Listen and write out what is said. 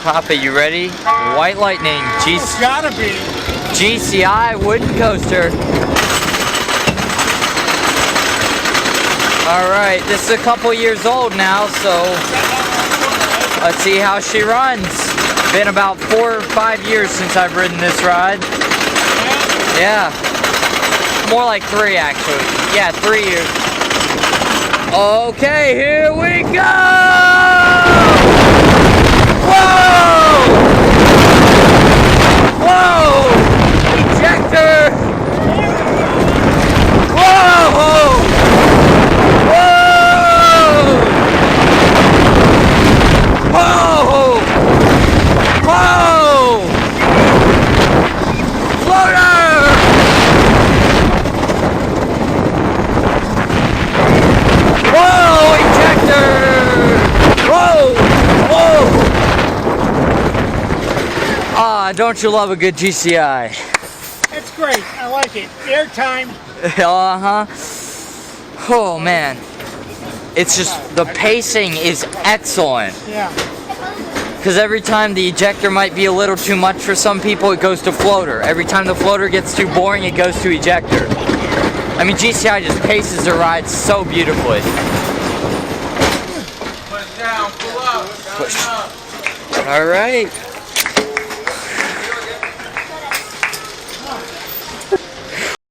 Papa, you ready? White Lightning, It's gotta be. GCI wooden coaster. Alright, this is a couple years old now, so let's see how she runs. Been about 4 or 5 years since I've ridden this ride. Yeah. More like 3 actually. Yeah, 3 years. Okay, here we go! Whoa! Whoa! Ejector! Whoa! Whoa! Whoa! Whoa! Floater! Whoa! Ejector! Whoa! Whoa! Ah, don't you love a good GCI? It's great. I like it. Airtime. Oh man. It's just, the pacing is excellent. Yeah. Because every time the ejector might be a little too much for some people, it goes to floater. Every time the floater gets too boring, it goes to ejector. I mean, GCI just paces the ride so beautifully. Push down, pull up. Push. All right.